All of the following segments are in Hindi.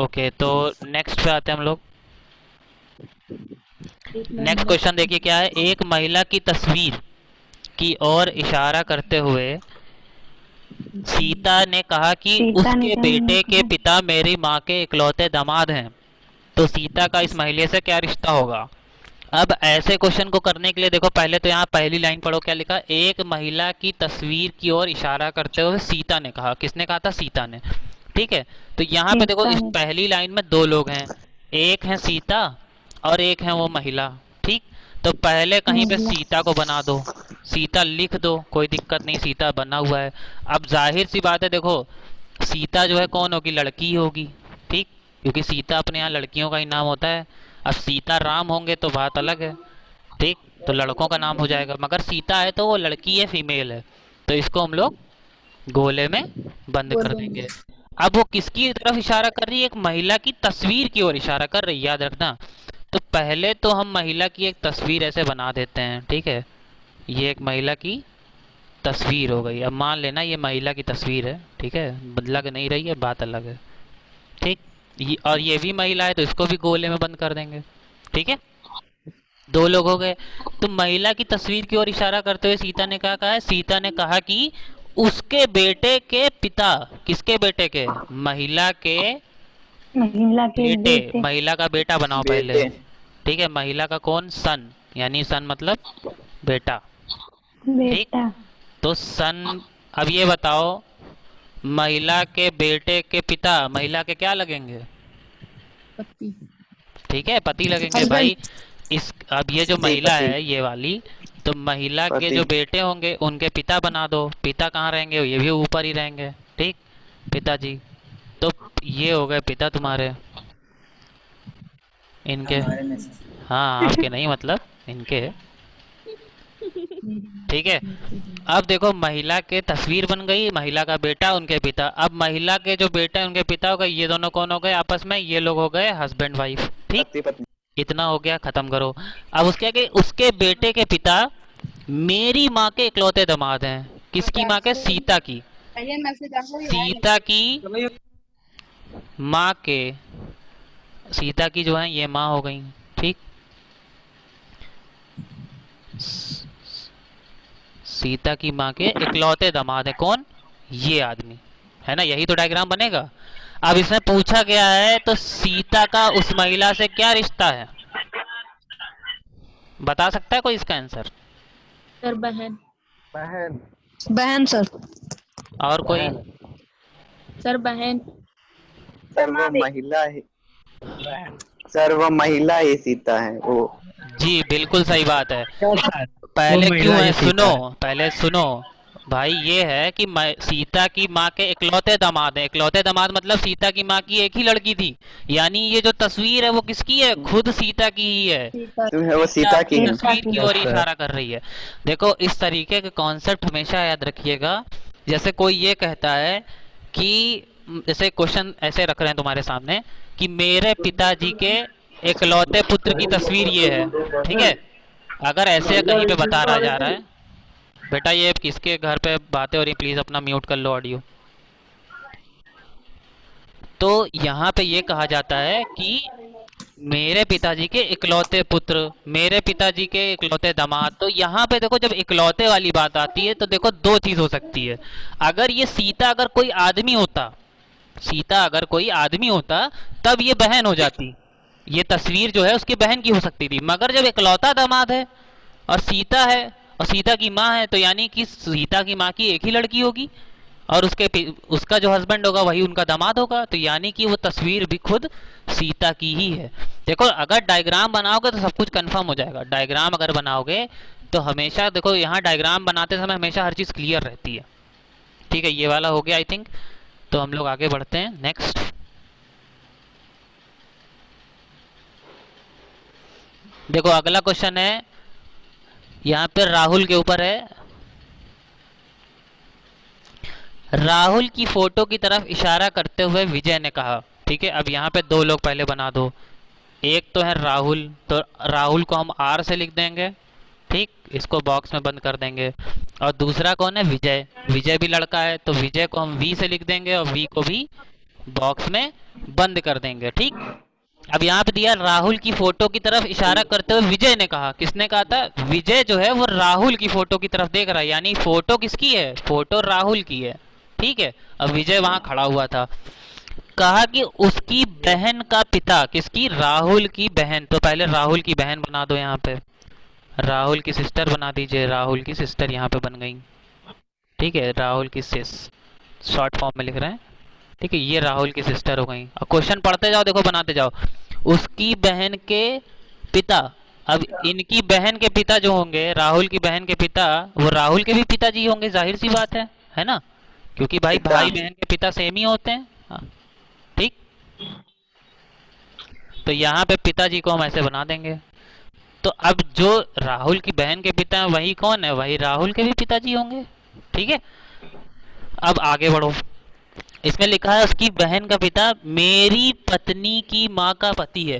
ओके, तो नेक्स्ट पे आते हैं हम लोग। नेक्स्ट क्वेश्चन देखिए क्या है। एक महिला की तस्वीर की ओर इशारा करते हुए सीता ने कहा कि सीता ने उसके बेटे के कहा पिता मेरी माँ के इकलौते दामाद हैं, तो सीता का इस महिला से क्या रिश्ता होगा। अब ऐसे क्वेश्चन को करने के लिए देखो, पहले तो यहाँ पहली लाइन पढ़ो क्या लिखा। एक महिला की तस्वीर की ओर इशारा करते हुए सीता ने कहा। किसने कहा था? सीता ने। ठीक है, तो यहाँ पे देखो सीता इस ने पहली लाइन में दो लोग हैं, एक है सीता और एक है वो महिला। ठीक, तो पहले कहीं पे महिला सीता को बना दो, सीता लिख दो, कोई दिक्कत नहीं, सीता बना हुआ है। अब जाहिर सी बात है, देखो सीता जो है कौन होगी? लड़की ही होगी। ठीक, क्योंकि सीता अपने यहाँ लड़कियों का ही नाम होता है। अब सीता राम होंगे तो बात अलग है। ठीक, तो लड़कों का नाम हो जाएगा, मगर सीता है तो वो लड़की है, फीमेल है, तो इसको हम लोग गोले में बंद कर देंगे। अब वो किसकी तरफ इशारा कर रही है? एक महिला की तस्वीर की ओर इशारा कर रही है, याद रखना। तो पहले तो हम महिला की एक तस्वीर ऐसे बना देते हैं। ठीक है, ये एक महिला की तस्वीर हो गई। अब मान लेना ये महिला की तस्वीर है, ठीक है, लग नहीं रही है, बात अलग है। ठीक, और ये भी महिला है तो इसको भी गोले में बंद कर देंगे। ठीक है, दो लोग हो गए। तो महिला की तस्वीर की ओर इशारा करते हुए सीता ने क्या कहा है? सीता ने कहा कि उसके बेटे के पिता। किसके बेटे के? महिला के महिला के बेटे। बेटे महिला का बेटा बनाओ पहले। बेटे। ठीक है, महिला का कौन? सन, यानी सन मतलब बेटा। ठीक, बेटा तो सन। अब ये बताओ, महिला के बेटे के पिता महिला के क्या लगेंगे? पति। ठीक है, पति लगेंगे हस्बैंड। भाई। इस अब ये जो जी महिला पति। है ये वाली, तो महिला के पति। जो बेटे होंगे उनके पिता बना दो। पिता कहाँ रहेंगे? ये भी ऊपर ही रहेंगे। ठीक, पिताजी। तो ये हो गए पिता तुम्हारे, इनके। हाँ, आपके नहीं, मतलब इनके। ठीक है, अब देखो महिला के तस्वीर बन गई, महिला का बेटा, उनके पिता। अब महिला के जो बेटा है उनके पिता हो गए, ये दोनों कौन हो गए आपस में? ये लोग हो गए हस्बैंड वाइफ। ठीक, पति पत्नी। इतना हो गया, खत्म करो। अब उसके आगे उसके बेटे के पिता मेरी माँ के इकलौते दामाद हैं। किसकी माँ के? सीता की। सीता की माँ के, सीता की जो है ये माँ हो गई। ठीक, सीता की माँ के इकलौते दामाद है कौन? ये आदमी है ना। यही तो डायग्राम बनेगा। अब इसमें पूछा गया है तो सीता का उस महिला से क्या रिश्ता है? बता सकता है कोई इसका आंसर? सर बहन। बहन। बहन सर और कोई? बहन। सर बहन। सर वो महिला ही। सर वो महिला ही सीता है वो। जी बिल्कुल सही बात है। क्या सर? वो पहले क्यों महिला है? ही सुनो, सीता है। पहले सुनो भाई। ये है कि सीता की माँ के इकलौते दामाद हैं। इकलौते दामाद मतलब सीता की माँ की एक ही लड़की थी, यानी ये जो तस्वीर है वो किसकी है? खुद सीता की ही है। तो है वो सीता सीता की की है। तस्वीर की ओर ही अच्छा। इशारा कर रही है। देखो इस तरीके के कॉन्सेप्ट हमेशा याद रखिएगा। जैसे कोई ये कहता है कि, जैसे क्वेश्चन ऐसे रख रहे हैं तुम्हारे सामने कि मेरे पिताजी के इकलौते पुत्र की तस्वीर ये है। ठीक है, अगर ऐसे कहीं पे बता रहा जा रहा है, बेटा ये किसके घर पे बातें हो रही, प्लीज अपना म्यूट कर लो ऑडियो। तो यहाँ पे ये कहा जाता है कि मेरे पिताजी के इकलौते पुत्र, मेरे पिताजी के इकलौते दामाद। तो यहाँ पे देखो जब इकलौते वाली बात आती है तो देखो दो चीज हो सकती है। अगर ये सीता अगर कोई आदमी होता, सीता अगर कोई आदमी होता तब ये बहन हो जाती, ये तस्वीर जो है उसकी बहन की हो सकती थी। मगर जब इकलौता दामाद है और सीता है और सीता की माँ है, तो यानी कि सीता की माँ की एक ही लड़की होगी और उसका जो हस्बैंड होगा वही उनका दामाद होगा, तो यानी कि वो तस्वीर भी खुद सीता की ही है। देखो अगर डायग्राम बनाओगे तो सब कुछ कंफर्म हो जाएगा। डायग्राम अगर बनाओगे तो हमेशा देखो, यहाँ डायग्राम बनाते समय हमेशा हर चीज़ क्लियर रहती है। ठीक है, ये वाला हो गया आई थिंक। तो हम लोग आगे बढ़ते हैं नेक्स्ट। देखो अगला क्वेश्चन है, यहाँ पे राहुल के ऊपर है। राहुल की फोटो की तरफ इशारा करते हुए विजय ने कहा। ठीक है, अब यहाँ पे दो लोग पहले बना दो। एक तो है राहुल, तो राहुल को हम आर से लिख देंगे। ठीक, इसको बॉक्स में बंद कर देंगे। और दूसरा कौन है? विजय। विजय भी लड़का है तो विजय को हम वी से लिख देंगे और वी को भी बॉक्स में बंद कर देंगे। ठीक, अब यहाँ पे दिया राहुल की फोटो की तरफ इशारा करते हुए विजय ने कहा। किसने कहा था? विजय जो है वो राहुल की फोटो की तरफ देख रहा है, यानी फोटो किसकी है? फोटो राहुल की है। ठीक है, अब विजय वहां खड़ा हुआ था। कहा कि उसकी बहन का पिता, किसकी? राहुल की बहन। तो पहले राहुल की बहन बना दो, यहाँ पे राहुल की सिस्टर बना दीजिए। राहुल की सिस्टर यहाँ पे बन गई। ठीक है, राहुल की सिस, शॉर्ट फॉर्म में लिख रहे हैं। ठीक है, ये राहुल की सिस्टर हो गई। अब क्वेश्चन पढ़ते जाओ, देखो बनाते जाओ। उसकी बहन के पिता, अब इनकी बहन के पिता जो होंगे, राहुल की बहन के पिता, वो राहुल के भी पिताजी होंगे, जाहिर सी बात है ना? क्योंकि भाई पिता। भाई बहन के पिता सेम ही होते हैं। हाँ, ठीक। तो यहाँ पे पिताजी को हम ऐसे बना देंगे। तो अब जो राहुल की बहन के पिता हैं वही कौन है? वही राहुल के भी पिताजी होंगे। ठीक है, अब आगे बढ़ो। इसमें लिखा है उसकी बहन का पिता मेरी पत्नी की माँ का पति है,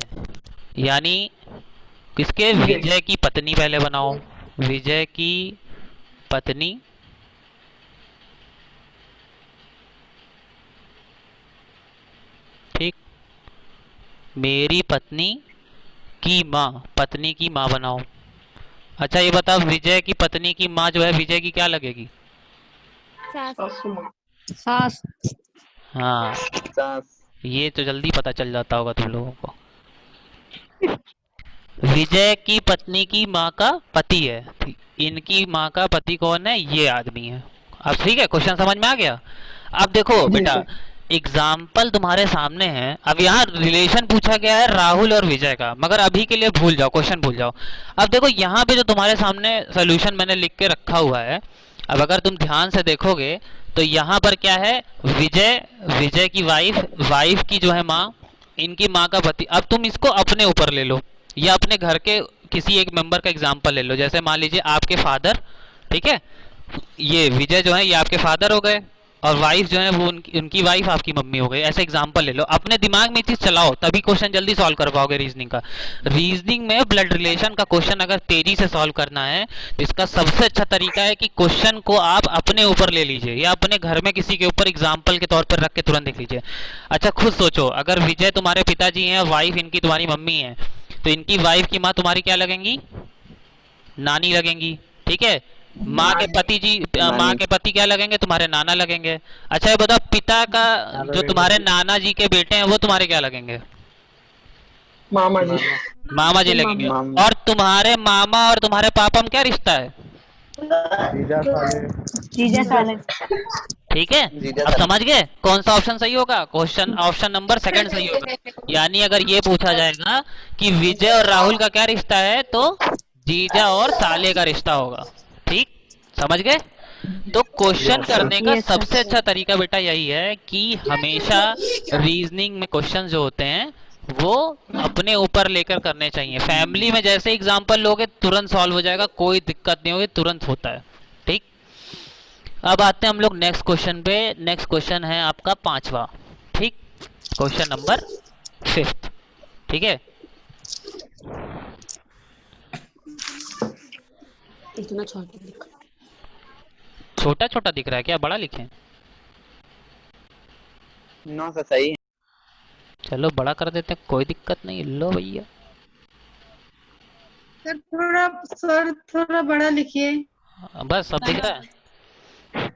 यानी किसके? विजय की पत्नी पहले बनाओ। विजय की पत्नी, ठीक, मेरी पत्नी की माँ, पत्नी की माँ बनाओ। अच्छा ये बताओ, विजय की पत्नी की माँ जो है विजय की क्या लगेगी? सास। हाँ, सास। ये तो जल्दी पता चल जाता होगा तुम लोगों को। विजय की पत्नी की माँ का पति है, इनकी माँ का पति कौन है? ये आदमी है। अब ठीक है, क्वेश्चन समझ में आ गया? अब देखो जी बेटा, सर। एग्जाम्पल तुम्हारे सामने है। अब यहाँ रिलेशन पूछा गया है राहुल और विजय का, मगर अभी के लिए भूल जाओ, क्वेश्चन भूल जाओ। अब देखो यहाँ पे जो तुम्हारे सामने सोल्यूशन मैंने लिख के रखा हुआ है, अब अगर तुम ध्यान से देखोगे तो यहाँ पर क्या है? विजय, विजय की वाइफ, वाइफ की जो है माँ, इनकी माँ का पति। अब तुम इसको अपने ऊपर ले लो या अपने घर के किसी एक मेंबर का एग्जाम्पल ले लो। जैसे मान लीजिए आपके फादर, ठीक है, ये विजय जो है ये आपके फादर हो गए, और वाइफ जो है वो उनकी वाइफ आपकी मम्मी हो गई। ऐसे एग्जाम्पल ले लो, अपने दिमाग में ये चीज चलाओ, तभी क्वेश्चन जल्दी सॉल्व कर पाओगे रीजनिंग का। रीजनिंग में ब्लड रिलेशन का क्वेश्चन अगर तेजी से सॉल्व करना है तो इसका सबसे अच्छा तरीका है कि क्वेश्चन को आप अपने ऊपर ले लीजिए या अपने घर में किसी के ऊपर एग्जाम्पल के तौर पर रख के तुरंत लिख लीजिए। अच्छा खुद सोचो, अगर विजय तुम्हारे पिताजी हैं, वाइफ इनकी तुम्हारी मम्मी है, तो इनकी वाइफ की माँ तुम्हारी क्या लगेंगी? नानी लगेंगी। ठीक है, माँ के पति जी, माँ नानी। के पति क्या लगेंगे? तुम्हारे नाना लगेंगे। अच्छा ये बताओ, पिता का जो तुम्हारे नाना जी के बेटे हैं वो तुम्हारे क्या लगेंगे? मामा जी। मामा जी लगेंगे। मामा। और तुम्हारे मामा और तुम्हारे पापा में क्या रिश्ता है? जीजा साले। जीजा साले। ठीक है, जीजा अब साले। समझ गए कौन सा ऑप्शन सही होगा? क्वेश्चन ऑप्शन नंबर सेकंड सही होगा। यानी अगर ये पूछा जाएगा कि विजय और राहुल का क्या रिश्ता है, तो जीजा और साले का रिश्ता होगा। ठीक, समझ गए? तो क्वेश्चन करने का यस सर। सबसे अच्छा तरीका बेटा यही है कि हमेशा रीजनिंग में क्वेश्चन जो होते हैं वो अपने ऊपर लेकर करने चाहिए। फैमिली में जैसे एग्जांपल लोगे तुरंत सॉल्व हो जाएगा, कोई दिक्कत नहीं होगी, तुरंत होता है। ठीक, अब आते हैं हम लोग नेक्स्ट क्वेश्चन पे। नेक्स्ट क्वेश्चन है आपका पांचवा। ठीक, क्वेश्चन नंबर 5। ठीक है, इतना छोटा लिखा। छोटा छोटा दिख रहा है क्या? बड़ा लिखें? 9 से सही है। चलो बड़ा कर देते हैं, कोई दिक्कत नहीं। लो भैया, सर थोड़ा बड़ा लिखिए। बस सब दिख रहा है।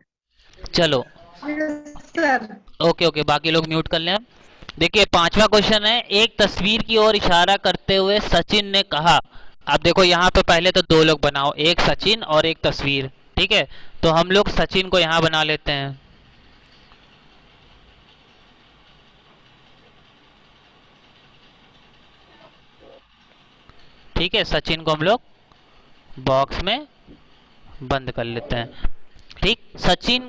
चलो सर। ओके ओके, बाकी लोग म्यूट कर लें। अब देखिए पांचवा क्वेश्चन है, एक तस्वीर की ओर इशारा करते हुए सचिन ने कहा। अब देखो यहाँ पे पहले तो दो लोग बनाओ, एक सचिन और एक तस्वीर। ठीक है, तो हम लोग सचिन को यहाँ बना लेते हैं। ठीक है, सचिन को हम लोग बॉक्स में बंद कर लेते हैं। ठीक, सचिन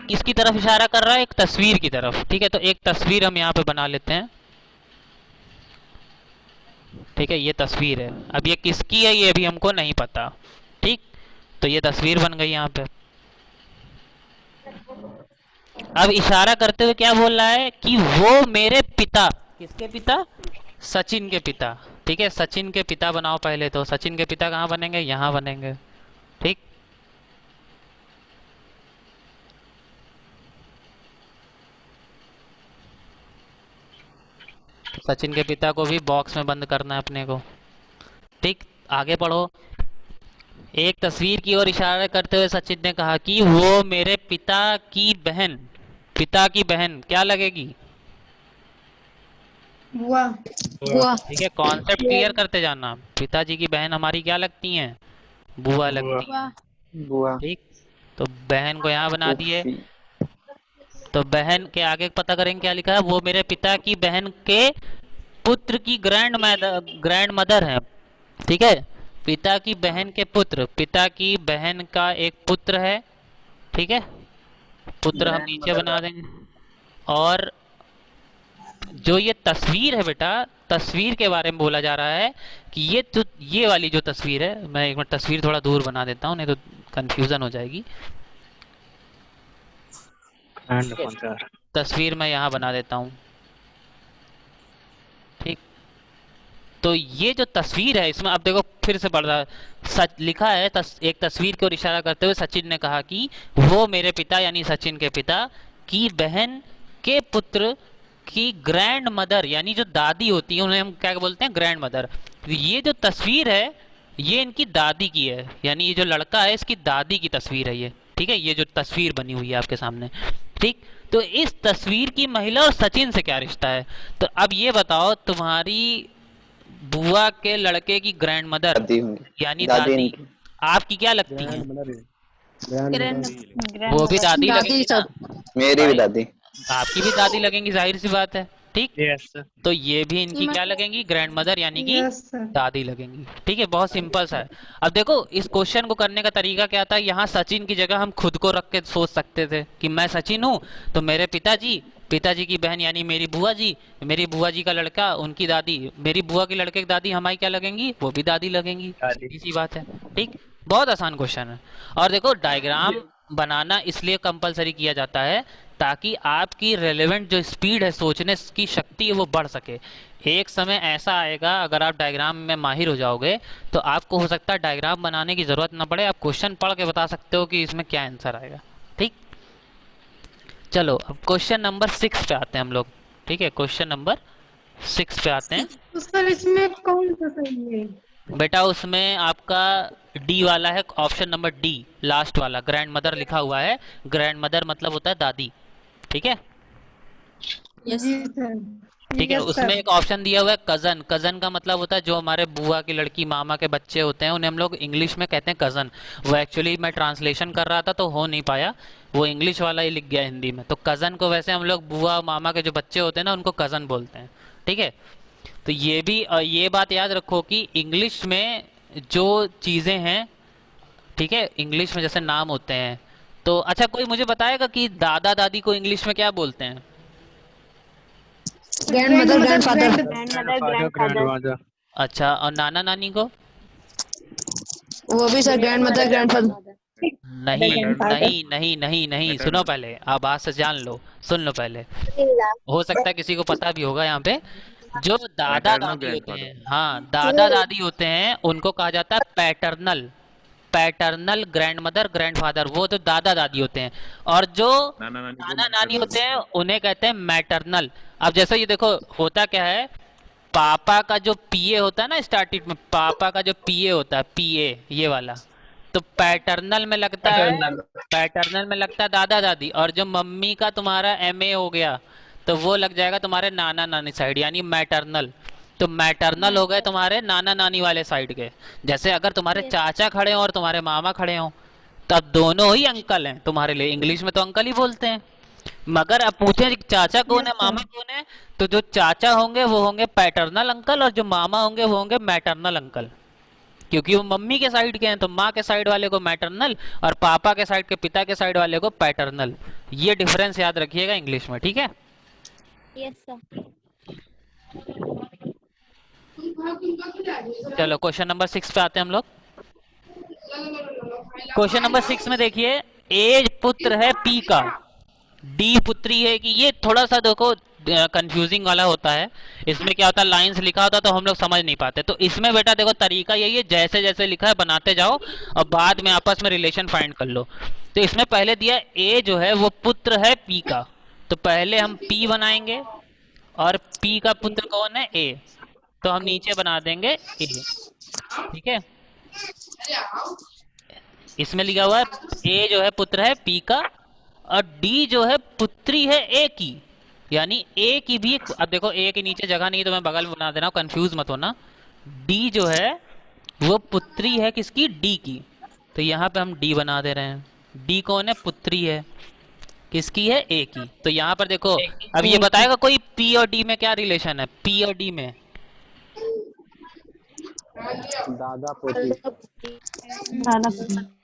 किसकी तरफ इशारा कर रहा है? एक तस्वीर की तरफ। ठीक है, तो एक तस्वीर हम यहाँ पे बना लेते हैं। ठीक है, ये तस्वीर है। अब ये किसकी है ये भी हमको नहीं पता। ठीक, तो ये तस्वीर बन गई यहाँ पे। अब इशारा करते हुए क्या बोल रहा है कि वो मेरे पिता, किसके पिता? सचिन के पिता। ठीक है, सचिन के पिता बनाओ पहले। तो सचिन के पिता कहाँ बनेंगे? यहाँ बनेंगे। ठीक, सचिन के पिता को भी बॉक्स में बंद करना है अपने को। ठीक, आगे पढ़ो। एक तस्वीर की ओर इशारा करते हुए सचिन ने कहा कि वो मेरे पिता की बहन, पिता की बहन क्या लगेगी? बुआ। बुआ। ठीक है, कॉन्सेप्ट क्लियर करते जाना। पिताजी की बहन हमारी क्या लगती हैं? बुआ लगती हैं। बुआ। ठीक, तो बहन को यहाँ बना दिए। फूफी। तो बहन के आगे पता करेंगे क्या लिखा है। वो मेरे पिता की बहन के पुत्र की ग्रैंड मदर है। ठीक है, पिता की बहन के पुत्र, पिता की बहन का एक पुत्र है। ठीक है, पुत्र हम नीचे बना देंगे। और जो ये तस्वीर है बेटा, तस्वीर के बारे में बोला जा रहा है कि ये वाली जो तस्वीर है, मैं एक मिनट तस्वीर थोड़ा दूर बना देता हूँ नहीं तो कंफ्यूजन हो जाएगी। तस्वीर मैं यहाँ बना देता हूँ। ठीक, तो ये जो तस्वीर है इसमें अब देखो फिर से पढ़ रहा है। सच लिखा है एक तस्वीर की ओर इशारा करते हुए सचिन ने कहा कि वो मेरे पिता यानी सचिन के पिता की बहन के पुत्र की ग्रैंड मदर यानी जो दादी होती है उन्हें हम क्या बोलते हैं? Grand mother. ये जो तस्वीर है ये इनकी दादी की है, यानी ये जो लड़का है इसकी दादी की तस्वीर है ये। ठीक है, ये जो तस्वीर बनी हुई है आपके सामने। ठीक, तो इस तस्वीर की महिला और सचिन से क्या रिश्ता है? तो अब ये बताओ, तुम्हारी बुआ के लड़के की ग्रैंड मदर दादी होंगी। यानी दादी दादी इनकी। आपकी क्या लगती है? ग्रैंड वो भी दादी लगेगी ना? मेरी भी भाई, दादी। आपकी भी दादी लगेंगी, जाहिर सी बात है। ठीक, यस सर। तो ये भी इनकी क्या लगेंगी? ग्रैंड मदर यानी कि यस सर। दादी लगेंगी। ठीक है, बहुत सिंपल सा है। अब देखो इस क्वेश्चन को करने का तरीका क्या था। यहाँ सचिन की जगह हम खुद को रख के सोच सकते थे कि मैं सचिन हूँ तो मेरे पिताजी की बहन यानी मेरी बुआ जी का लड़का उनकी दादी, मेरी बुआ की लड़के की दादी हमारी क्या लगेंगी? वो भी दादी लगेंगी। दादी। इसी बात है। ठीक, बहुत आसान क्वेश्चन है। और देखो डायग्राम बनाना इसलिए कंपलसरी किया जाता है ताकि आपकी रेलेवेंट जो स्पीड है, सोचने की शक्ति है, वो बढ़ सके। एक समय ऐसा आएगा अगर आप डायग्राम में माहिर हो जाओगे तो आपको हो सकता है डायग्राम बनाने की ज़रूरत ना पड़े, आप क्वेश्चन पढ़ के बता सकते हो कि इसमें क्या आंसर आएगा। ठीक, चलो अब क्वेश्चन नंबर 6 पे आते हैं हम लोग। ठीक है, क्वेश्चन नंबर 6 पे आते हैं। तो सर इसमें कौन सा सही है? बेटा उसमें आपका डी वाला है, ऑप्शन नंबर डी लास्ट वाला, ग्रैंड मदर लिखा हुआ है। ग्रैंड मदर मतलब होता है दादी। ठीक है, जी सर। ठीक है। यस उसमें सर। एक ऑप्शन दिया हुआ है कजन। कजन का मतलब होता है जो हमारे बुआ की लड़की, मामा के बच्चे होते हैं, उन्हें हम लोग इंग्लिश में कहते हैं कजन। वो एक्चुअली मैं ट्रांसलेशन कर रहा था तो हो नहीं पाया, वो इंग्लिश वाला ही लिख गया हिंदी में। तो कजन को वैसे हम लोग बुआ मामा के जो बच्चे होते हैं ना उनको कजन बोलते हैं। ठीक है, तो ये भी ये बात याद रखो कि इंग्लिश में जो चीज़ें हैं, ठीक है, इंग्लिश में जैसे नाम होते हैं तो अच्छा कोई मुझे बताएगा कि दादा दादी को इंग्लिश में क्या बोलते हैं? Grandmother, grandfather. ग्रैंडफादर। अच्छा, और नाना नानी को? वो भी सर ग्रैंडमदर, ग्रैंडफादर। नहीं नहीं नहीं नहीं नहीं, सुनो पहले, आप बात से जान लो, सुन लो पहले। हो सकता है किसी को पता भी होगा यहाँ पे। जो दादा दादी होते हैं, हाँ दादा दादी होते हैं, उनको कहा जाता है पैटर्नल। पैटर्नल ग्रैंडमदर ग्रैंडफादर, वो तो दादा दादी होते हैं। और जो नाना नानी होते हैं उन्हें कहते हैं मैटरनल। अब जैसे ये देखो होता क्या है, पापा का जो पीए होता है ना स्टार्टिंग में, पापा का जो पीए होता है, पीए ये वाला, तो पैटर्नल में लगता है, पैटर्नल में लगता है दादा दादी। और जो मम्मी का तुम्हारा एमए हो गया तो वो लग जाएगा तुम्हारे नाना नानी साइड यानी मैटरनल। तो मैटरनल हो गए तुम्हारे नाना नानी वाले साइड के। जैसे अगर तुम्हारे चाचा खड़े हों और तुम्हारे मामा खड़े हों तब दोनों ही अंकल हैं तुम्हारे लिए। इंग्लिश में तो अंकल ही बोलते हैं, मगर अब पूछे चाचा कौन है मामा कौन है, तो जो चाचा होंगे वो होंगे पैटर्नल अंकल और जो मामा होंगे वो होंगे मैटरनल अंकल, क्योंकि वो मम्मी के साइड के हैं। तो माँ के साइड वाले को मैटरनल और पापा के साइड के, पिता के साइड वाले को पैटर्नल। ये डिफरेंस याद रखिएगा इंग्लिश में, ठीक है। Yes sir. चलो क्वेश्चन नंबर 6 पे आते हैं हम लोग। क्वेश्चन नंबर 6 में देखिए, ए पुत्र है पी का, डी पुत्री है कि, ये थोड़ा सा देखो कंफ्यूजिंग वाला होता है। इसमें क्या होता है, लाइंस लिखा होता है तो हम लोग समझ नहीं पाते। तो इसमें बेटा देखो तरीका यही है, जैसे जैसे लिखा है बनाते जाओ और बाद में आपस में रिलेशन फाइंड कर लो। तो इसमें पहले दिया ए जो है वो पुत्र है पी का, तो पहले हम पी बनाएंगे और पी का पुत्र कौन है? ए। तो हम नीचे बना देंगे ए। ठीक है, इसमें लिखा हुआ है ए जो है पुत्र है पी का, और डी जो है पुत्री है ए की, यानी ए की भी अब देखो ए के नीचे जगह नहीं है तो मैं बगल में बना दे रहा हूँ, कंफ्यूज मत होना। डी जो है वो पुत्री है किसकी? डी की। तो यहाँ पे हम डी बना दे रहे हैं। डी कौन है? पुत्री है किसकी है? ए की। तो यहाँ पर देखो अब ये बताएगा कोई पी और डी में क्या रिलेशन है? पी और डी में दादा पोती।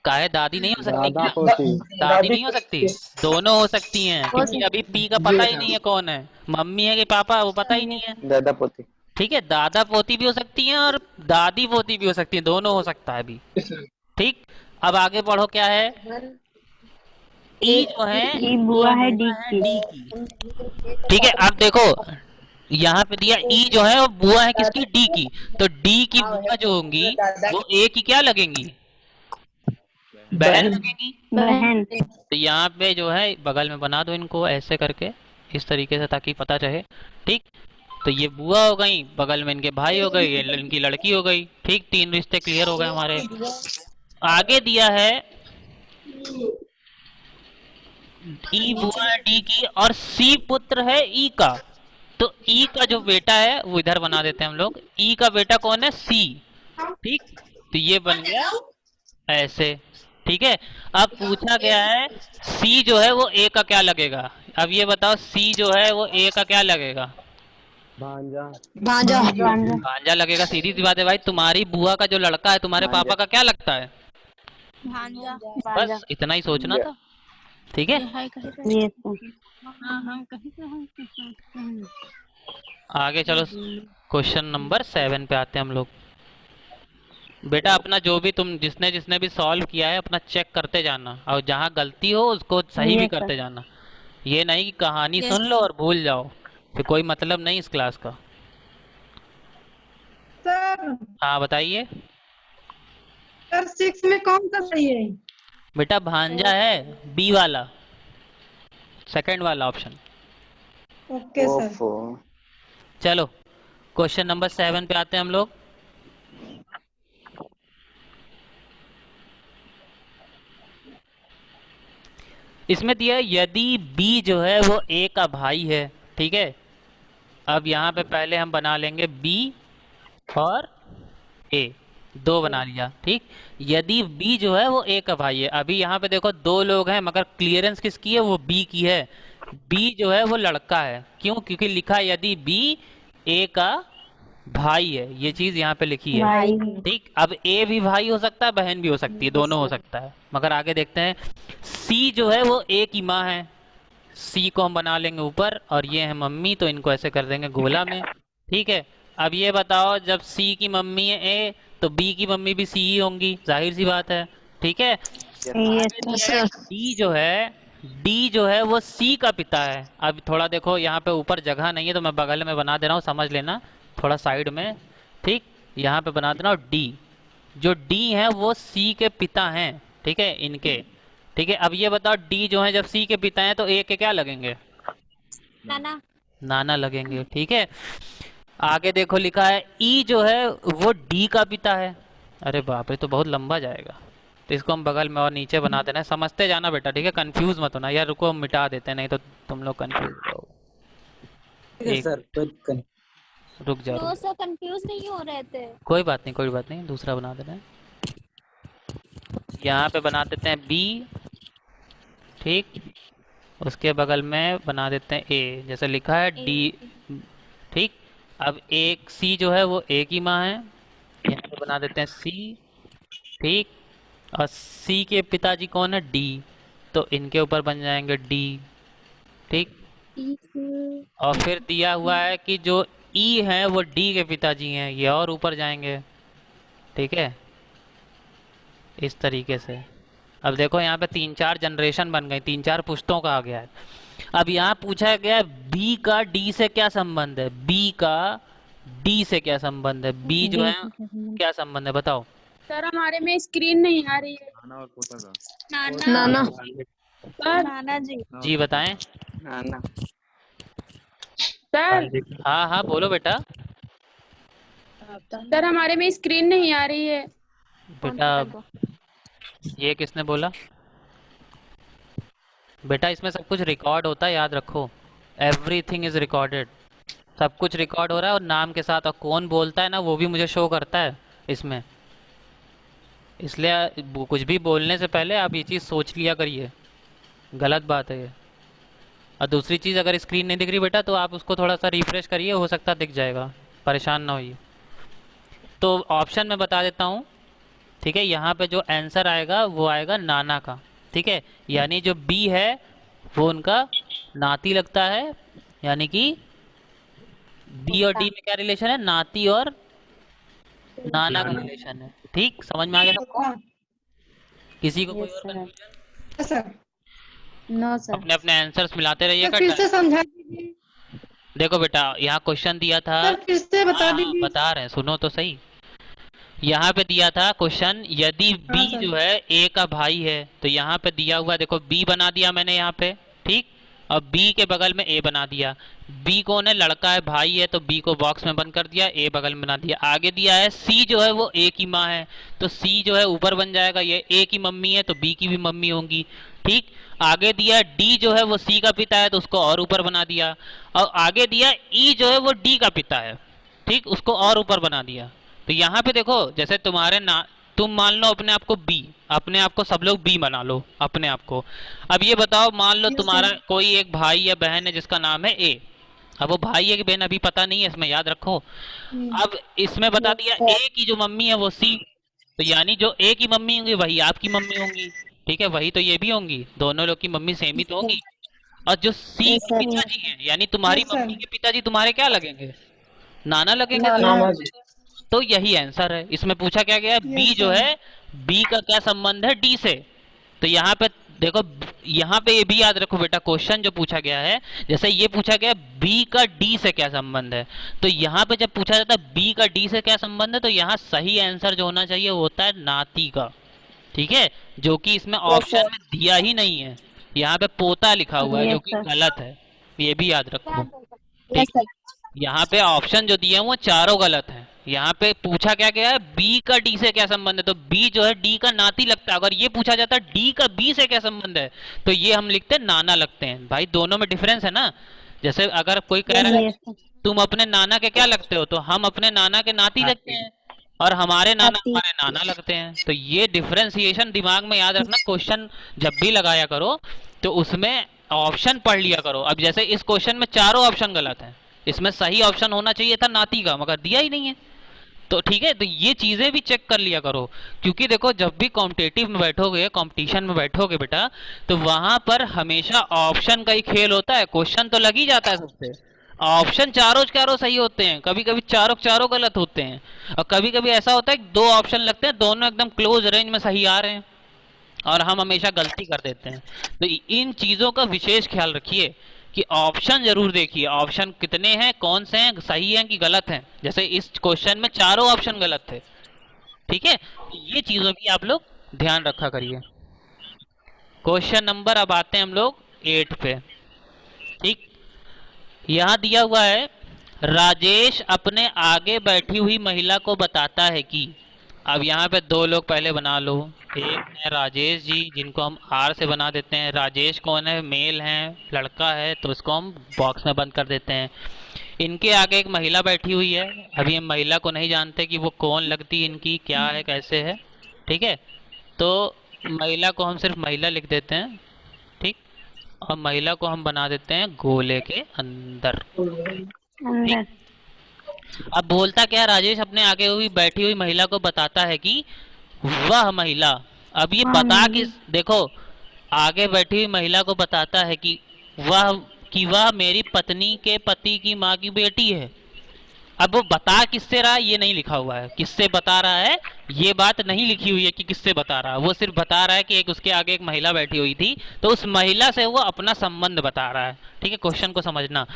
काहे दादी नहीं हो सकती दादा क्या? पोती। दादी नहीं हो सकती? दोनों हो सकती हैं, क्योंकि अभी पी का पता ही नहीं है कौन है, मम्मी है कि पापा, वो पता ही नहीं है। दादा पोती। ठीक है, दादा पोती भी हो सकती हैं और दादी पोती भी हो सकती हैं, दोनों हो सकता है अभी। ठीक, अब आगे पढ़ो क्या है? ई जो है बुआ है डी डी की। ठीक है, अब देखो यहाँ पे दिया ई जो है वो बुआ है किसकी? डी की। तो डी की बुआ जो होंगी वो ए की क्या लगेंगी? बहन लगेंगी। बहन। तो यहाँ पे जो है बगल में बना दो इनको ऐसे करके, इस तरीके से, ताकि पता रहे। ठीक, तो ये बुआ हो गई, बगल में इनके भाई हो गए, ये इनकी लड़की हो गई। ठीक, 3 रिश्ते क्लियर हो गए हमारे। आगे दिया है ई बुआ है डी की और सी पुत्र है ई का। तो ई का जो बेटा है वो इधर बना देते हैं हम लोग। ई का बेटा कौन है? सी। ठीक, तो ये बन गया ऐसे। ठीक है, अब पूछा गया है सी जो है वो ए का क्या लगेगा? अब ये बताओ सी जो है वो ए का क्या लगेगा? भांजा। भांजा। भांजा लगेगा। सीधी सी बात है भाई, तुम्हारी बुआ का जो लड़का है तुम्हारे पापा का क्या लगता है? भांजा। बस इतना ही सोचना था। ठीक है, आगे चलो, क्वेश्चन नंबर 7 पे आते हैं हम लोग। बेटा अपना जो भी तुम जिसने भी सॉल्व किया है अपना चेक करते जाना, और जहाँ गलती हो उसको सही भी करते जाना। ये नहीं कि कहानी सुन लो और भूल जाओ, फिर कोई मतलब नहीं इस क्लास का। सर। हाँ बताइए। सर 6 में कौन सा सही है? बेटा भांजा है, बी वाला, सेकंड वाला ऑप्शन। Okay sir. ओफो। चलो क्वेश्चन नंबर 7 पे आते हैं हम लोग। इसमें दिया है यदि बी जो है वो ए का भाई है। ठीक है, अब यहाँ पे पहले हम बना लेंगे बी और ए, 2 बना लिया। ठीक, यदि बी जो है वो ए का भाई है। अभी यहाँ पे देखो 2 लोग हैं मगर क्लियरेंस किसकी है? वो बी की है। बी जो है वो लड़का है, क्यों? क्योंकि लिखा है यदि बी ए का भाई है, ये चीज यहाँ पे लिखी है। ठीक, अब ए भी भाई हो सकता है, बहन भी हो सकती है, दोनों हो सकता है। मगर आगे देखते हैं। सी जो है वो ए की माँ है, सी को हम बना लेंगे ऊपर, और ये है मम्मी, तो इनको ऐसे कर देंगे गोला में। ठीक है, अब ये बताओ जब सी की मम्मी है ए तो बी की मम्मी भी सी ही होंगी, जाहिर सी बात है। ठीक है, डी जो है वो सी का पिता है। अब थोड़ा देखो यहाँ पे ऊपर जगह नहीं है तो मैं बगल में बना दे रहा हूँ, समझ लेना, थोड़ा साइड में। ठीक, यहाँ पे बना देना डी। जो डी है वो सी के पिता हैं। ठीक है, इनके। ठीक है, अब ये बताओ डी जो है जब सी के पिता हैं तो ए के क्या लगेंगे? नाना। नाना लगेंगे। ठीक है, आगे देखो लिखा है ई जो है वो डी का पिता है। अरे बाप रे, तो बहुत लंबा जाएगा, तो इसको हम बगल में और नीचे बना देना है। समझते जाना बेटा, ठीक है, कंफ्यूज मत होना यार। रुको हम मिटा देते हैं, नहीं तो तुम लोग कंफ्यूज हो। सर रुक जाओ, तो सर कंफ्यूज नहीं हो रहे थे? कोई बात नहीं, कोई बात नहीं, दूसरा बना देना है। यहाँ पे बना देते हैं बी। ठीक, उसके बगल में बना देते हैं ए, जैसे लिखा है डी। ठीक, अब एक सी जो है वो ए की माँ है, यहाँ पे बना देते हैं सी। ठीक, और सी के पिताजी कौन है? डी, तो इनके ऊपर बन जाएंगे डी। ठीक, और फिर दिया हुआ है कि जो ई है वो डी के पिताजी हैं, ये और ऊपर जाएंगे। ठीक है, इस तरीके से। अब देखो यहाँ पे 3-4 जनरेशन बन गई, 3-4 पुश्तों का आ गया है। अब यहाँ पूछा गया है बी का डी से क्या संबंध है? बी का डी से क्या संबंध है? बी जो है क्या संबंध है बताओ? सर हमारे में स्क्रीन नहीं आ रही है। नाना। नाना। नाना जी। जी बताएं। नाना। सर हाँ हाँ बोलो बेटा। सर हमारे में स्क्रीन नहीं आ रही है। बेटा ये किसने बोला? बेटा इसमें सब कुछ रिकॉर्ड होता है, याद रखो। Everything is recorded. सब कुछ रिकॉर्ड हो रहा है और नाम के साथ, और कौन बोलता है ना वो भी मुझे शो करता है इसमें। इसलिए कुछ भी बोलने से पहले आप ये चीज़ सोच लिया करिए, गलत बात है ये। और दूसरी चीज़, अगर स्क्रीन नहीं दिख रही बेटा तो आप उसको थोड़ा सा रिफ्रेश करिए, हो सकता है दिख जाएगा, परेशान ना होइए। तो ऑप्शन मैं बता देता हूँ, ठीक है। यहाँ पे जो आंसर आएगा वो आएगा नाना का, ठीक है। यानी जो बी है वो उनका नाती लगता है, यानी कि बी और डी में क्या रिलेशन है? नाती और नाना का रिलेशन है। ठीक, समझ में आ गया सबको? किसी को कोई और कंफ्यूजन? Sir no sir. अपने अपने आंसर्स मिलाते रहिएगा। फिर से समझा दीजिए देखो बेटा यहाँ क्वेश्चन दिया था। सर, फिर से बता हाँ, दीजिए। बता रहे हैं, सुनो तो सही। यहाँ पे दिया था क्वेश्चन, यदि बी सर। जो है ए का भाई है, तो यहाँ पे दिया हुआ देखो बी बना दिया मैंने यहाँ पे, ठीक। और बी के बगल में ए बना दिया। बी कौन है? लड़का है, भाई है, तो बी को बॉक्स में बंद कर दिया, ए बगल में बना दिया। आगे दिया है सी जो है वो ए की माँ है, तो सी जो है ऊपर बन जाएगा, ये ए की मम्मी है तो बी की भी मम्मी होंगी, ठीक। आगे दिया डी जो है वो सी का पिता है, तो उसको और ऊपर बना दिया। और आगे दिया ई जो है वो डी का पिता है, ठीक, उसको और ऊपर बना दिया। तो यहाँ पे देखो, जैसे तुम्हारे ना, तुम मान लो अपने आप को बी, अपने आप को सब लोग बी बना लो अपने आप को। अब ये बताओ, मान लो तुम्हारा कोई एक भाई या बहन है जिसका नाम है ए। अब वो भाई है कि बहन अभी पता नहीं है, इसमें याद रखो। अब इसमें बता दिया ए की जो मम्मी है वो सी, तो यानी जो ए की मम्मी होंगी वही आपकी मम्मी होंगी, ठीक है। वही तो ये भी होंगी, दोनों लोग की मम्मी सेम ही तो होगी। और जो सी के पिताजी हैं, यानी तुम्हारी मम्मी के पिताजी तुम्हारे क्या लगेंगे? नाना लगेंगे। तो यही आंसर है। इसमें पूछा क्या गया है? बी जो है, बी का क्या संबंध है डी से? तो यहाँ पे देखो, यहाँ पे ये भी याद रखो बेटा, क्वेश्चन जो पूछा गया है, जैसे ये पूछा गया बी का डी से क्या संबंध है, तो यहाँ पे जब पूछा जाता है बी का डी से क्या संबंध है, तो यहाँ सही आंसर जो होना चाहिए वो होता है नाती का, ठीक है। जो कि इसमें ऑप्शन में दिया ही नहीं है, यहाँ पे पोता लिखा हुआ है, जो कि गलत है, ये भी याद रखो, ठीक। यहाँ पे ऑप्शन जो दिए हैं वो चारों गलत हैं। यहाँ पे पूछा क्या गया है? बी का डी से क्या संबंध है, तो बी जो है डी का नाती लगता है। अगर ये पूछा जाता है डी का बी से क्या संबंध है, तो ये हम लिखते हैं नाना लगते हैं। भाई दोनों में डिफरेंस है ना। जैसे अगर कोई कह रहा है तुम अपने नाना के क्या लगते हो, तो हम अपने नाना के नाती लगते हैं, और हमारे नाना हमारे नाना लगते हैं। तो ये डिफरेंशिएशन दिमाग में याद रखना, क्वेश्चन जब भी लगाया करो तो उसमें ऑप्शन पढ़ लिया करो। अब जैसे इस क्वेश्चन में चारों ऑप्शन गलत हैं, इसमें सही ऑप्शन होना चाहिए था नाती का, मगर दिया ही नहीं है। तो ठीक है, तो ये चीजें भी चेक कर लिया करो, क्योंकि देखो जब भी कॉम्पिटिटिव में बैठोगे, कंपटीशन में बैठोगे बेटा, तो वहां पर हमेशा ऑप्शन का ही खेल होता है। क्वेश्चन तो लग ही जाता है सबसे, ऑप्शन चारों चारों सही होते हैं, कभी कभी चारों चारों गलत होते हैं, और कभी कभी ऐसा होता है कि दो ऑप्शन लगते हैं, दोनों एकदम क्लोज रेंज में सही आ रहे हैं, और हम हमेशा गलती कर देते हैं। तो इन चीजों का विशेष ख्याल रखिए कि ऑप्शन जरूर देखिए, ऑप्शन कितने हैं, कौन से हैं, सही हैं कि गलत हैं। जैसे इस क्वेश्चन में चारों ऑप्शन गलत थे, ठीक है। ये चीजों की आप लोग ध्यान रखा करिए। क्वेश्चन नंबर अब आते हैं हम लोग 8 पे, ठीक। यहाँ दिया हुआ है, राजेश अपने आगे बैठी हुई महिला को बताता है कि, अब यहाँ पे दो लोग पहले बना लो। एक है राजेश जी, जिनको हम आर से बना देते हैं। राजेश कौन है? मेल है, लड़का है, तो इसको हम बॉक्स में बंद कर देते हैं। इनके आगे एक महिला बैठी हुई है, अभी हम महिला को नहीं जानते कि वो कौन लगती है, इनकी क्या है, कैसे है, ठीक है। तो महिला को हम सिर्फ महिला लिख देते हैं, ठीक। और महिला को हम बना देते हैं गोले के अंदर, ठीक? अब बोलता क्या, राजेश अपने आगे हुई बैठी हुई महिला को बताता है कि वह महिला, अब ये बता कि देखो, आगे बैठी हुई महिला को बताता है कि वह मेरी पत्नी के पति की माँ की बेटी है। अब वो बता किससे रहा है ये नहीं लिखा हुआ है, किससे बता रहा है ये बात नहीं लिखी हुई है कि किससे बता रहा है। वो सिर्फ बता रहा है कि एक उसके आगे एक महिला बैठी हुई थी, तो उस महिला से वो अपना संबंध बता रहा है, ठीक है। क्वेश्चन को समझना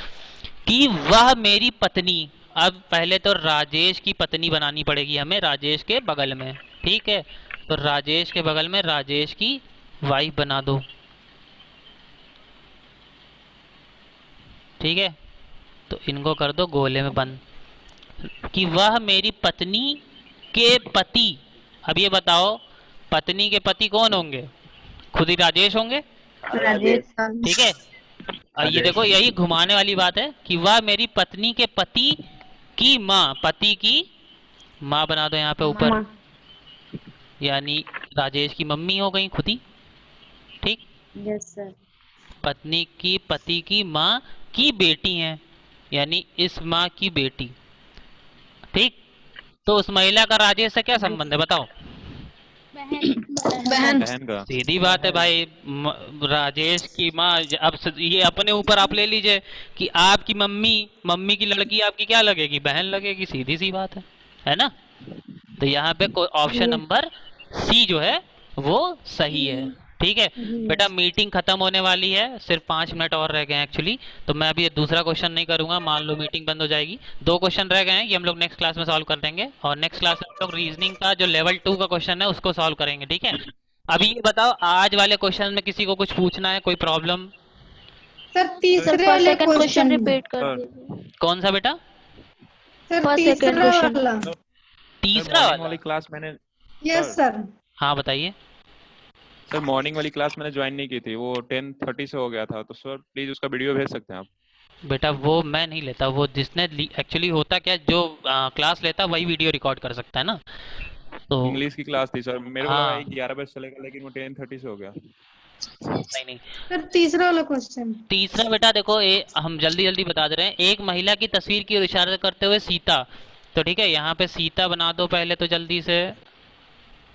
कि वह मेरी पत्नी, अब पहले तो राजेश की पत्नी बनानी पड़ेगी हमें, राजेश के बगल में, ठीक है। तो राजेश के बगल में राजेश की वाइफ बना दो, ठीक है। तो इनको कर दो गोले में बंद। कि वह मेरी पत्नी के पति। अब ये बताओ पत्नी के पति कौन होंगे? खुद ही राजेश होंगे, राजेश सर। ठीक है। और ये देखो यही घुमाने वाली बात है कि वह मेरी पत्नी के पति की माँ, पति की माँ बना दो यहाँ पे ऊपर, माँ। यानी राजेश की मम्मी हो गई खुद ही, ठीक। Yes sir. पत्नी की पति की माँ की बेटी हैं, यानी इस माँ की बेटी, ठीक। तो उस महिला का राजेश से क्या संबंध है बताओ? बहन। बहन का। सीधी बात है भाई, राजेश की माँ। अब ये अपने ऊपर आप ले लीजिए कि आपकी मम्मी की लड़की आपकी क्या लगेगी? बहन लगेगी, सीधी सी बात है ना। तो यहाँ पे ऑप्शन नंबर सी जो है वो सही है, ठीक है। बेटा मीटिंग खत्म होने वाली है, सिर्फ 5 मिनट और रह गए हैं एक्चुअली, तो मैं अभी दूसरा क्वेश्चन नहीं करूंगा, मान लो मीटिंग बंद हो जाएगी। 2 क्वेश्चन रह गए हैं, ये हम लोग नेक्स्ट क्लास में सॉल्व कर देंगे, और नेक्स्ट क्लास में हम लोग रीजनिंग का जो लेवल 2 का क्वेश्चन है उसको सॉल्व करेंगे, ठीक है। अभी ये बताओ आज वाले क्वेश्चन में किसी को कुछ पूछना है, कोई प्रॉब्लम? सर तीसरे वाले सेकंड क्वेश्चन क्वेश्चन रिपीट कर सर। दीजिए। कौन सा बेटा? सर First, second तीसरा question. वाला। तीसरा मॉर्निंग वाला? वाली क्लास मैंने यस सर। हाँ बताइए। सर मॉर्निंग वाली क्लास मैंने ज्वाइन नहीं की थी, वो 10:30 से हो गया था, तो सर प्लीज उसका वीडियो भेज सकते हैं आप? बेटा वो मैं नहीं लेता, वो जिसने एक्चुअली होता क्या, जो क्लास लेता वही वीडियो रिकॉर्ड कर सकता है ना। तो इंग्लिश की क्लास थी सर, मेरे को हाँ। लगा 11 बजे चलेगा, लेकिन वो 10:30 से हो गया। नहीं, सर तीसरा वाला क्वेश्चन। तीसरा बेटा देखो, हम जल्दी जल्दी बता दे रहे हैं। एक महिला की तस्वीर की ओर इशारा करते हुए सीता, तो ठीक है यहाँ पे सीता बना दो पहले तो जल्दी से,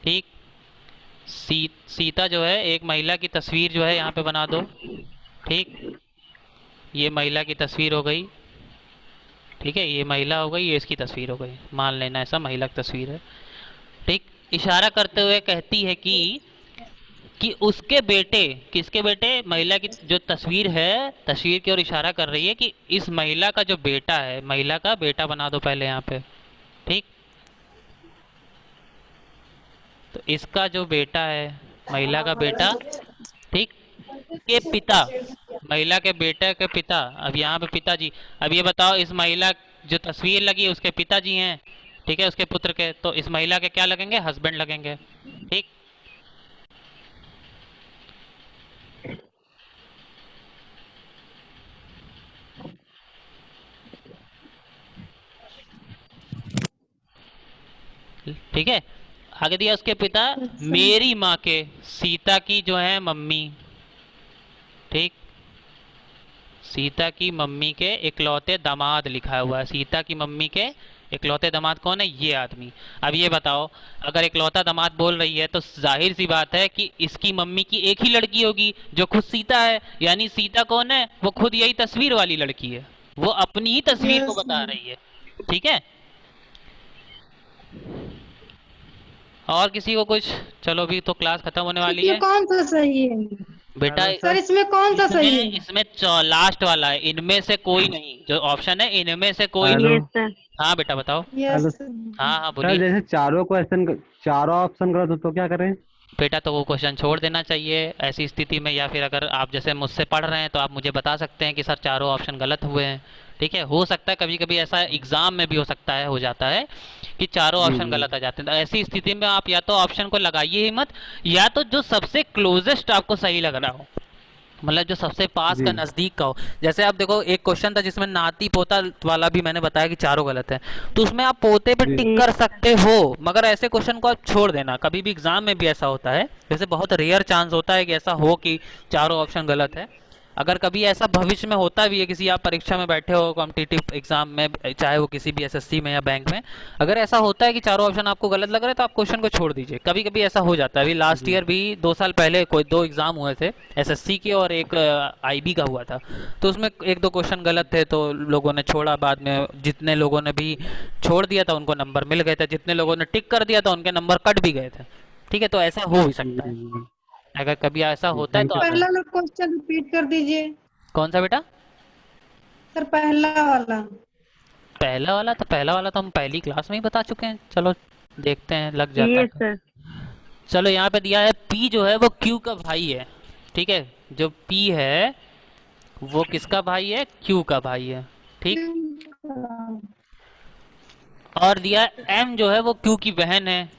ठीक। सीता जो है एक महिला की तस्वीर जो है यहाँ पे बना दो, ठीक। ये महिला की तस्वीर हो गई, ठीक है, ये महिला हो गई, ये इसकी तस्वीर हो गई, मान लेना ऐसा महिला की तस्वीर है, ठीक। इशारा करते हुए कहती है कि उसके बेटे, किसके बेटे? महिला की जो तस्वीर है, तस्वीर की ओर इशारा कर रही है कि इस महिला का जो बेटा है, महिला का बेटा बना दो पहले यहाँ पे, ठीक। तो इसका जो बेटा है, महिला का बेटा, ठीक, के पिता, महिला के बेटे के पिता, अब यहाँ पे पिताजी। अब ये बताओ इस महिला जो तस्वीर लगी है उसके पिताजी हैं, ठीक है, उसके पुत्र के, तो इस महिला के क्या लगेंगे? हस्बैंड लगेंगे, ठीक। ठीक है, आगे दिया उसके पिता मेरी माँ के, सीता की जो है मम्मी, ठीक, सीता की मम्मी के इकलौते दामाद लिखा हुआ है। सीता की मम्मी के इकलौते दामाद कौन है? ये आदमी। अब ये बताओ अगर इकलौता दामाद बोल रही है तो जाहिर सी बात है कि इसकी मम्मी की एक ही लड़की होगी जो खुद सीता है, यानी सीता कौन है? वो खुद यही तस्वीर वाली लड़की है, वो अपनी ही तस्वीर को बता रही है, ठीक है। और किसी को कुछ? चलो अभी तो क्लास खत्म होने वाली है। इसमें कौन सा सही है बेटा सर? इसमें कौन सा सही है? इसमें लास्ट वाला है, इनमें से कोई नहीं, जो ऑप्शन है इनमें से कोई नहीं। हाँ बेटा बताओ। यस हाँ हाँ सर बोलिए। जैसे चारों ऑप्शन करो तो क्या करें? बेटा तो वो क्वेश्चन छोड़ देना चाहिए ऐसी स्थिति में, या फिर अगर आप जैसे मुझसे पढ़ रहे हैं तो आप मुझे बता सकते हैं कि सर चारों ऑप्शन गलत हुए हैं, ठीक है। हो सकता है कभी कभी ऐसा एग्जाम में भी हो सकता है, हो जाता है कि चारों ऑप्शन गलत आ जाते हैं, तो ऐसी स्थिति में आप या तो ऑप्शन को लगाइए ही मत, या तो जो सबसे क्लोजेस्ट आपको सही लग रहा हो, मतलब जो सबसे पास का नजदीक का हो। जैसे आप देखो एक क्वेश्चन था जिसमें नाती पोता वाला भी मैंने बताया कि चारों गलत है, तो उसमें आप पोते पे टिक कर सकते हो, मगर ऐसे क्वेश्चन को आप छोड़ देना। कभी भी एग्जाम में भी ऐसा होता है, जैसे बहुत रेयर चांस होता है कि ऐसा हो कि चारों ऑप्शन गलत है। अगर कभी ऐसा भविष्य में होता भी है, किसी आप परीक्षा में बैठे हो कॉम्पिटिटिव एग्जाम में, चाहे वो किसी भी एसएससी में या बैंक में, अगर ऐसा होता है कि चारों ऑप्शन आपको गलत लग रहे हैं तो आप क्वेश्चन को छोड़ दीजिए। कभी कभी ऐसा हो जाता है। अभी लास्ट ईयर भी 2 साल पहले कोई 2 एग्जाम हुए थे, एसएससी के और एक आईबी का हुआ था, तो उसमें 1-2 क्वेश्चन गलत थे तो लोगों ने छोड़ा। बाद में जितने लोगों ने भी छोड़ दिया था उनको नंबर मिल गए थे, जितने लोगों ने टिक कर दिया था उनके नंबर कट भी गए थे, ठीक है। तो ऐसा हो भी सकता है, अगर कभी ऐसा होता है तो पहला क्वेश्चन रिपीट कर दीजिए। कौन सा बेटा? सर पहला वाला। पहला वाला तो हम पहली क्लास में ही बता चुके हैं। चलो देखते हैं लग जाता है तो। चलो यहाँ पे दिया है P जो है वो Q का भाई है, ठीक है। जो P है वो किसका भाई है? Q का भाई है, ठीक। और दिया M जो है वो Q की बहन है,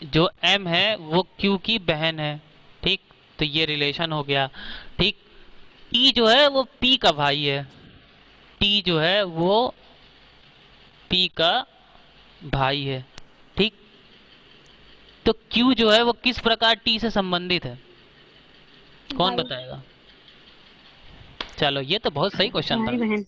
जो M है वो Q की बहन है, ठीक। तो ये रिलेशन हो गया, ठीक। T जो है वो P का भाई है, T जो है वो P का भाई है, ठीक। तो Q जो है वो किस प्रकार T से संबंधित है, कौन बताएगा? चलो ये तो बहुत सही क्वेश्चन था। बहन।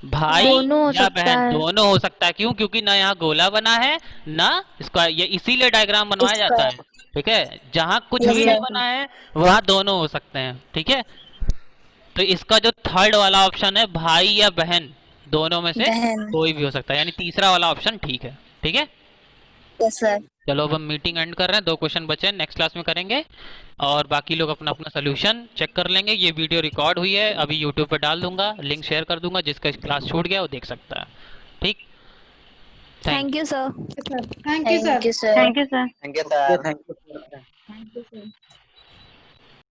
भाई दोनों हो या सकता बहन है। दोनों हो सकता है, क्यों? क्योंकि ना यहाँ गोला बना है ना इसका, ये इसीलिए डायग्राम बनवाया जाता है, ठीक है। जहाँ कुछ Yes, भी नहीं sir. बना है वहाँ दोनों हो सकते हैं, ठीक है। तो इसका जो थर्ड वाला ऑप्शन है भाई या बहन, दोनों में से बहन। कोई भी हो सकता है, यानी तीसरा वाला ऑप्शन ठीक है, ठीक है। Yes sir. चलो अब हम मीटिंग एंड कर रहे हैं, 2 क्वेश्चन बचे हैं, नेक्स्ट क्लास में करेंगे। और बाकी लोग अपना अपना सोल्यूशन चेक कर लेंगे। ये वीडियो रिकॉर्ड हुई है, अभी यूट्यूब पे डाल दूंगा, लिंक शेयर कर दूंगा, जिसका क्लास छूट गया वो देख सकता है, ठीक। Thank you sir. Thank you sir. Thank you sir. Thank you sir. Thank you sir. Thank you sir.